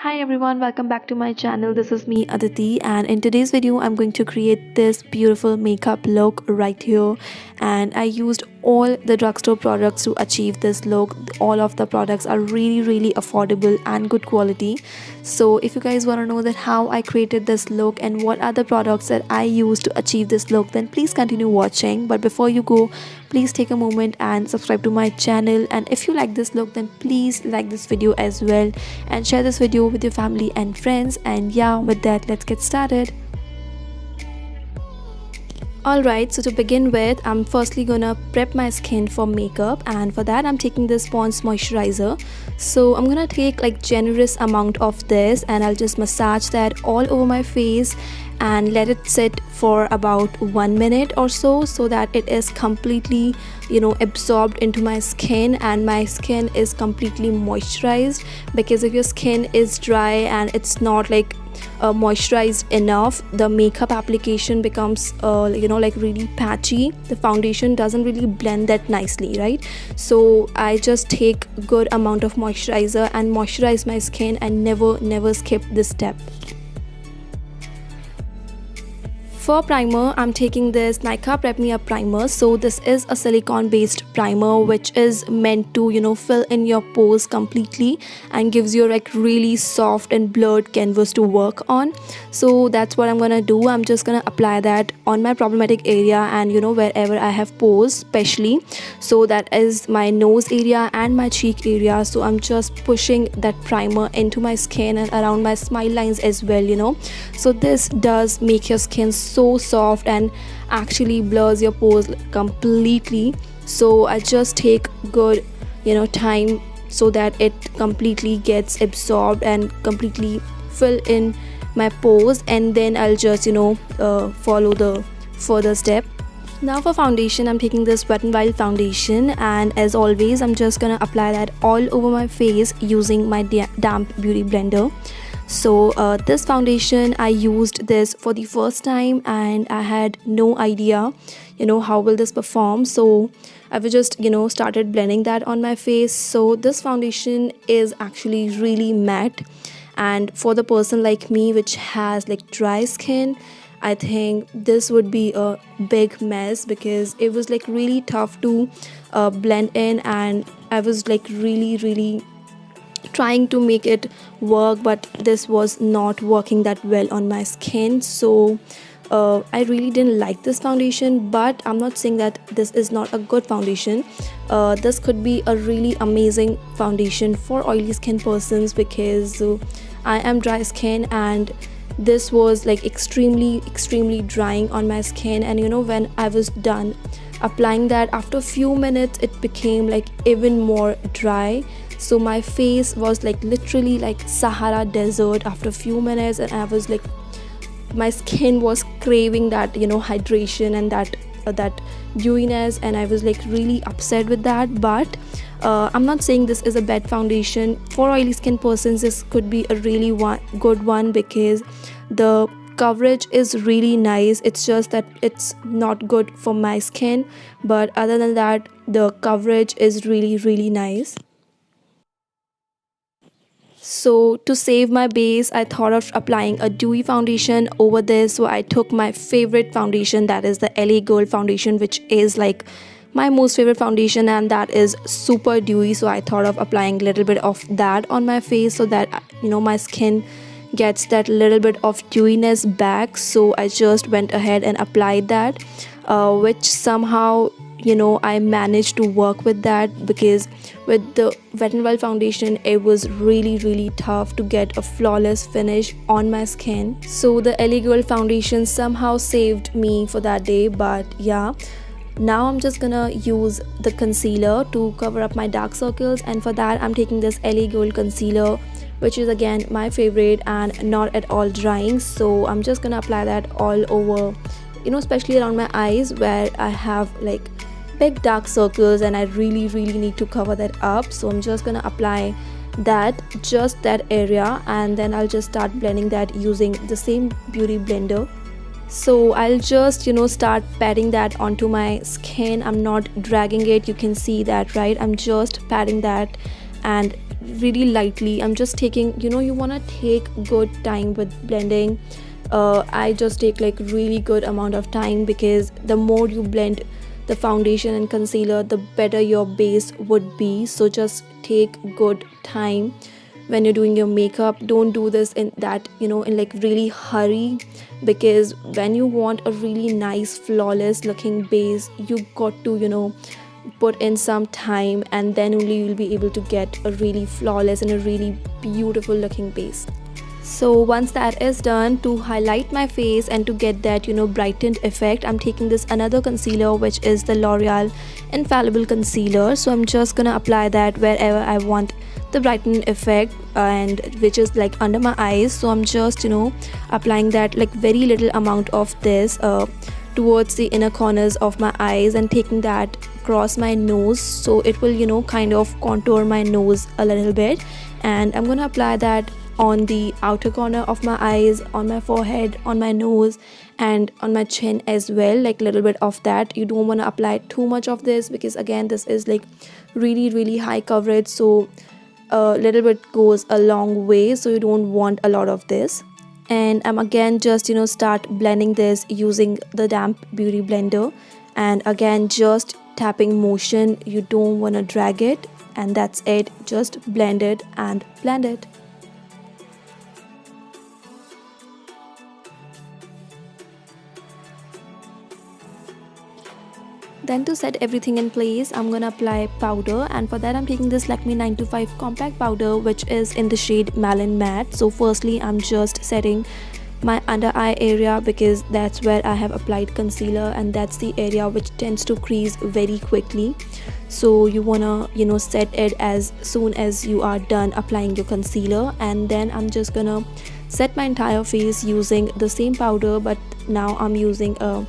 Hi everyone, welcome back to my channel. This is me Aditi, and in today's video I'm going to create this beautiful makeup look right here. And I used all the drugstore products to achieve this look. All of the products are really affordable and good quality. So if you guys want to know that how I created this look and what are the products that I used to achieve this look, then please continue watching. But before you go, please take a moment and subscribe to my channel. And if you like this look, then please like this video as well and share this video with your family and friends. And yeah, with that, let's get started. Alright, so to begin with, I'm firstly gonna prep my skin for makeup, and for that I'm taking this Pond's moisturizer. So I'm gonna take like generous amount of this and I'll just massage that all over my face and let it sit for about 1 minute or so that it is completely absorbed into my skin and my skin is completely moisturized. Because if your skin is dry and it's not like moisturized enough, the makeup application becomes like really patchy. The foundation doesn't really blend that nicely, right? So I just take good amount of moisturizer and moisturize my skin and never skip this step. For primer, I'm taking this Nykaa Prep Me Up primer. So this is a silicone based primer which is meant to fill in your pores completely and gives you like really soft and blurred canvas to work on. So that's what I'm gonna do. I'm just gonna apply that on my problematic area and wherever I have pores, especially. So that is my nose area and my cheek area. So I'm just pushing that primer into my skin and around my smile lines as well. So this does make your skin so soft and actually blurs your pores completely. So I just take good time so that it completely gets absorbed and completely fill in my pores, and then I'll just follow the further step. Now for foundation, I'm taking this Wet n Wild foundation, and as always I'm just gonna apply that all over my face using my damp beauty blender. So this foundation, I used this for the first time and I had no idea how will this perform. So I've just started blending that on my face. So this foundation is actually really matte, and for the person like me which has like dry skin, I think this would be a big mess because it was like really tough to blend in, and I was like really trying to make it work, but this was not working that well on my skin. So I really didn't like this foundation, but I'm not saying that this is not a good foundation. This could be a really amazing foundation for oily skin persons because I am dry skin and this was like extremely drying on my skin. And when I was done applying that, after a few minutes it became like even more dry. So my face was like literally like Sahara desert after a few minutes, and I was like, my skin was craving that hydration and that dewiness, and I was like really upset with that. But I'm not saying this is a bad foundation. For oily skin persons, this could be a really good one because the coverage is really nice. It's just that it's not good for my skin, but other than that, the coverage is really nice. So to save my base, I thought of applying a dewy foundation over this. So I took my favorite foundation, that is the LA Girl foundation, which is like my most favorite foundation, and that is super dewy. So I thought of applying a little bit of that on my face so that my skin gets that little bit of dewiness back. So I just went ahead and applied that, which somehow I managed to work with that, because with the Wet n Wild foundation it was really tough to get a flawless finish on my skin. So the LA Girl foundation somehow saved me for that day. But yeah, now I'm just gonna use the concealer to cover up my dark circles, and for that I'm taking this LA Girl concealer, which is again my favorite and not at all drying. So I'm just gonna apply that all over, especially around my eyes where I have like big dark circles and I really need to cover that up. So I'm just gonna apply that, just that area, and then I'll just start blending that using the same beauty blender. So I'll just start patting that onto my skin. I'm not dragging it, you can see that, right? I'm just patting that and really lightly. I'm just taking, you want to take good time with blending. I just take like really good amount of time, because the more you blend the foundation and concealer, the better your base would be. So just take good time when you're doing your makeup. Don't do this in that, in like really hurry, because when you want a really nice flawless looking base, you got to, put in some time, and then only you'll be able to get a really flawless and a really beautiful looking base. So once that is done, to highlight my face and to get that, brightened effect, I'm taking this another concealer, which is the L'Oreal Infallible Concealer. So I'm just gonna apply that wherever I want the brighten effect, and which is like under my eyes. So I'm just, applying that like very little amount of this towards the inner corners of my eyes, and taking that across my nose, so it will, kind of contour my nose a little bit. And I'm gonna apply that on the outer corner of my eyes, on my forehead, on my nose, and on my chin as well, like a little bit of that. You don't want to apply too much of this, because again, this is like really high coverage, so a little bit goes a long way, so you don't want a lot of this. And I'm again just, start blending this using the damp beauty blender, and again just tapping motion. You don't want to drag it, and that's it. Just blend it and blend it. Then to set everything in place, I'm gonna apply powder, and for that I'm taking this Lakme 925 compact powder, which is in the shade Malin Matte. So firstly, I'm just setting my under eye area, because that's where I have applied concealer, and that's the area which tends to crease very quickly. So you wanna, set it as soon as you are done applying your concealer. And then I'm just gonna set my entire face using the same powder, but now I'm using a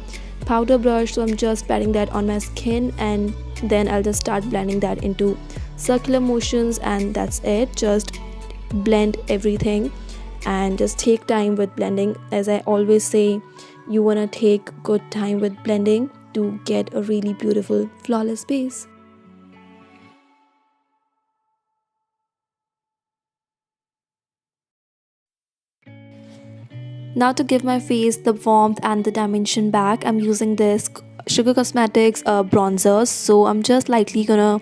powder brush. So I'm just patting that on my skin, and then I'll just start blending that into circular motions, and that's it. Just blend everything and just take time with blending. As I always say, you want to take good time with blending to get a really beautiful flawless base. Now to give my face the warmth and the dimension back, I'm using this Sugar Cosmetics bronzer. So I'm just lightly gonna,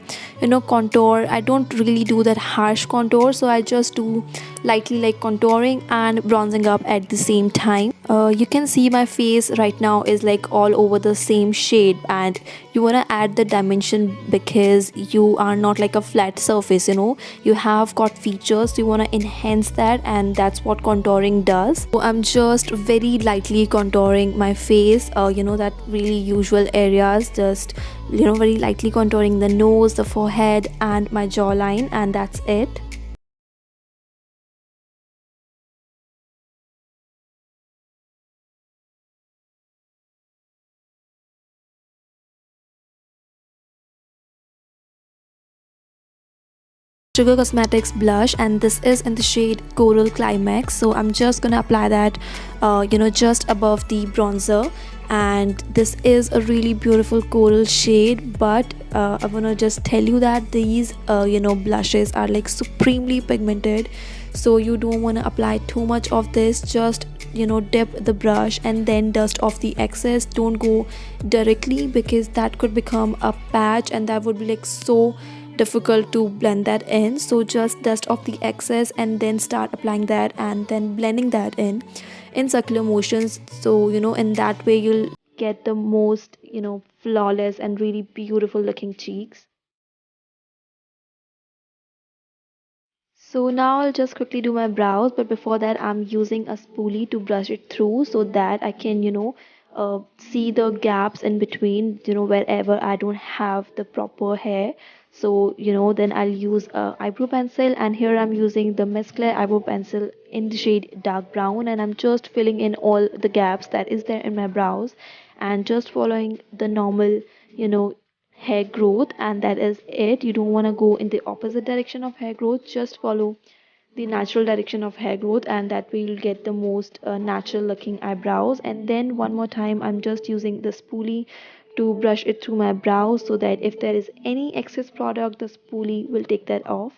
contour. I don't really do that harsh contour, so I just do lightly like contouring and bronzing up at the same time. You can see my face right now is like all over the same shade, and you want to add the dimension, because you are not like a flat surface, you have got features, so you want to enhance that, and that's what contouring does. So I'm just very lightly contouring my face, that really usual areas, just very lightly contouring the nose, the forehead, and my jawline, and that's it. Sugar Cosmetics blush, and this is in the shade Coral Climax. So I'm just gonna apply that just above the bronzer, and this is a really beautiful coral shade. But I wanna just tell you that these blushes are like supremely pigmented, so you don't want to apply too much of this. Just dip the brush and then dust off the excess. Don't go directly, because that could become a patch, and that would be like so difficult to blend that in. So just dust off the excess and then start applying that, and then blending that in circular motions. So in that way you'll get the most flawless and really beautiful looking cheeks. So now I'll just quickly do my brows, but before that I'm using a spoolie to brush it through, so that I can see the gaps in between, wherever I don't have the proper hair. So then I'll use a eyebrow pencil, and here I'm using the Mescla eyebrow pencil in the shade dark brown, and I'm just filling in all the gaps that is there in my brows, and just following the normal you know hair growth, and that is it. You don't want to go in the opposite direction of hair growth. Just follow the natural direction of hair growth, and that way you'll get the most natural looking eyebrows. And then one more time I'm just using the spoolie to brush it through my brows, so that if there is any excess product, the spoolie will take that off.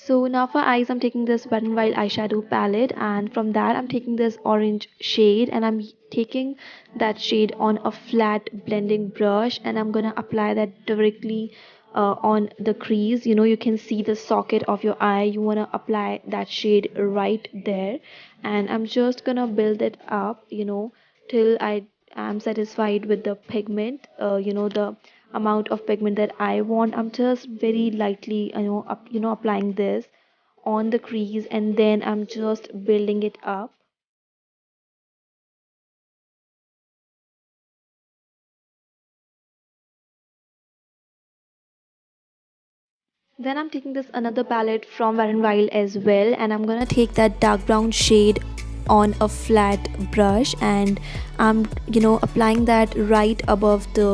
So now for eyes, I'm taking this Wet n Wild eyeshadow palette, and from that, I'm taking this orange shade, and I'm taking that shade on a flat blending brush, and I'm gonna apply that directly on the crease. You know, you can see the socket of your eye. You wanna apply that shade right there, and I'm just gonna build it up, till I am satisfied with the pigment. The amount of pigment that I want. I'm just very lightly, applying this on the crease, and then I'm just building it up. Then I'm taking this another palette from Wet n Wild as well, and I'm gonna take that dark brown shade on a flat brush, and I'm applying that right above the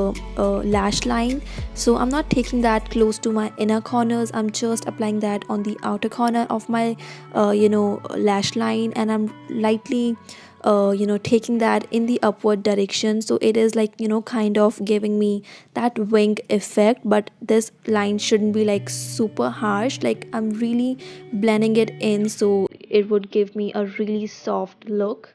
lash line. So I'm not taking that close to my inner corners. I'm just applying that on the outer corner of my lash line, and I'm lightly taking that in the upward direction, so it is like kind of giving me that wing effect, but this line shouldn't be like super harsh. Like, I'm really blending it in so it would give me a really soft look.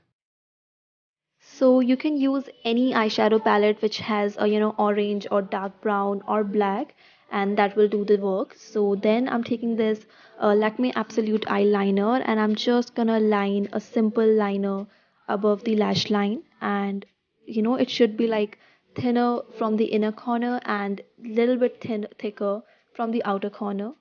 So you can use any eyeshadow palette which has a orange or dark brown or black, and that will do the work. So then I'm taking this Lakme Absolute eyeliner, and I'm just gonna line a simple liner above the lash line, and it should be like thinner from the inner corner and little bit thicker from the outer corner.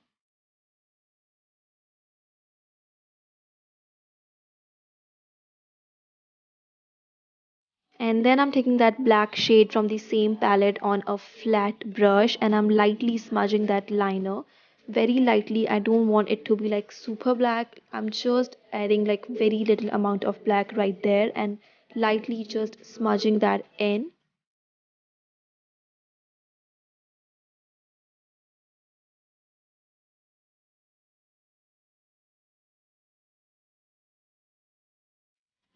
And then I'm taking that black shade from the same palette on a flat brush, and I'm lightly smudging that liner very lightly. I don't want it to be like super black. I'm just adding like very little amount of black right there and lightly just smudging that in.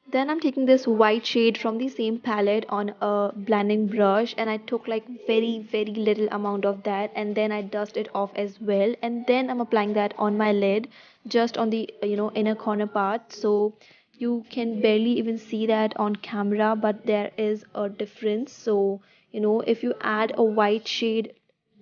Then I'm taking this white shade from the same palette on a blending brush, and I took like very very little amount of that, and then I dust it off as well, and then I'm applying that on my lid, just on the inner corner part. So you can barely even see that on camera, but there is a difference. So if you add a white shade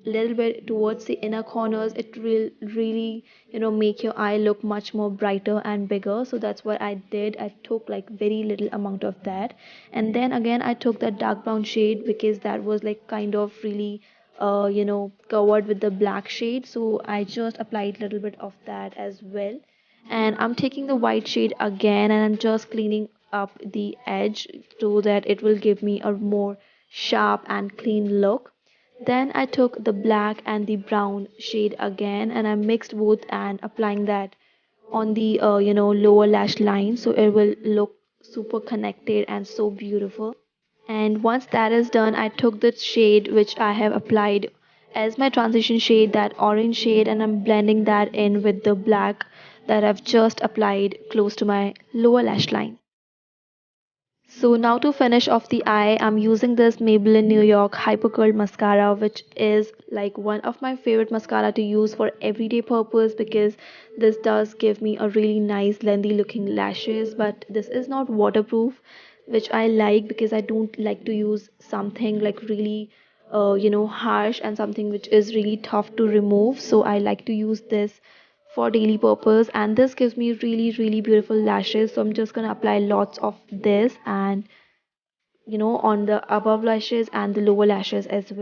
little bit towards the inner corners, it will really make your eye look much more brighter and bigger. So that's what I did. I took like very little amount of that, and then again I took that dark brown shade because that was like kind of really covered with the black shade, so I just applied a little bit of that as well. And I'm taking the white shade again, and I'm just cleaning up the edge so that it will give me a more sharp and clean look. Then I took the black and the brown shade again, and I mixed both and applying that on the lower lash line, so it will look super connected and so beautiful. And once that is done, I took the shade which I have applied as my transition shade, that orange shade, and I'm blending that in with the black that I've just applied close to my lower lash line. So now to finish off the eye, I'm using this Maybelline New York Hyper Curl Mascara, which is like one of my favorite mascara to use for everyday purpose, because this does give me a really nice lengthy looking lashes, but this is not waterproof, which I like because I don't like to use something like really harsh and something which is really tough to remove. So I like to use this for daily purpose, and this gives me really really beautiful lashes. So I'm just gonna apply lots of this, and on the above lashes and the lower lashes as well.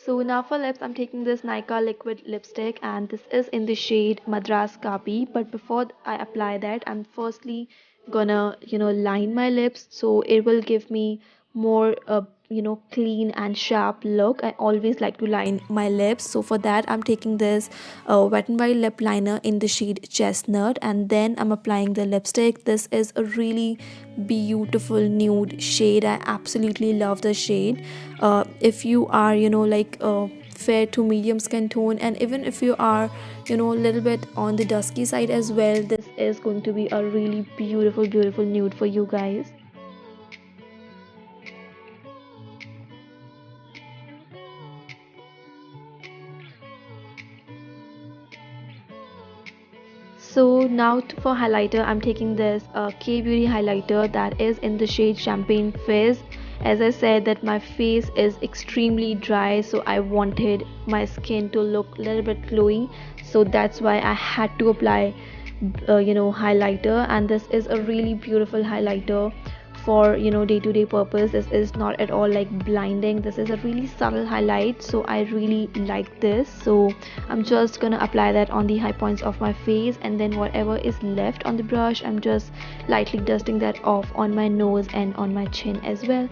So now for lips, I'm taking this Nykaa liquid lipstick, and this is in the shade Madras Kapi. But before I apply that, I'm firstly gonna line my lips, so it will give me more clean and sharp look, I always like to line my lips. So for that, I'm taking this Wet n Wild lip liner in the shade Chestnut, and then I'm applying the lipstick. This is a really beautiful nude shade. I absolutely love the shade. If you are fair to medium skin tone, and even if you are a little bit on the dusky side as well, this is going to be a really beautiful nude for you guys. So now for highlighter, I'm taking this K Beauty highlighter that is in the shade Champagne Fizz. As I said that my face is extremely dry, so I wanted my skin to look a little bit glowy. So that's why I had to apply highlighter, and this is a really beautiful highlighter for day-to-day purpose. This is not at all like blinding. This is a really subtle highlight, so I really like this. So I'm just gonna apply that on the high points of my face, and then whatever is left on the brush, I'm just lightly dusting that off on my nose and on my chin as well.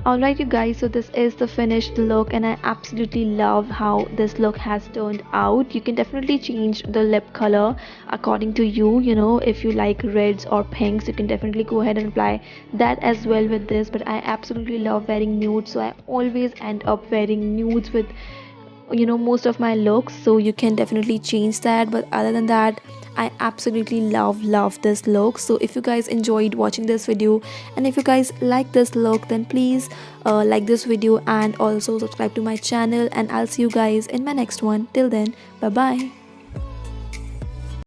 Alright you guys, so this is the finished look, and I absolutely love how this look has turned out. You can definitely change the lip color according to you, if you like reds or pinks, you can definitely go ahead and apply that as well with this. But I absolutely love wearing nudes, so I always end up wearing nudes with most of my looks, so you can definitely change that. But other than that, I absolutely love this look. So if you guys enjoyed watching this video, and if you guys like this look, then please like this video and also subscribe to my channel, and I'll see you guys in my next one. Till then, bye bye.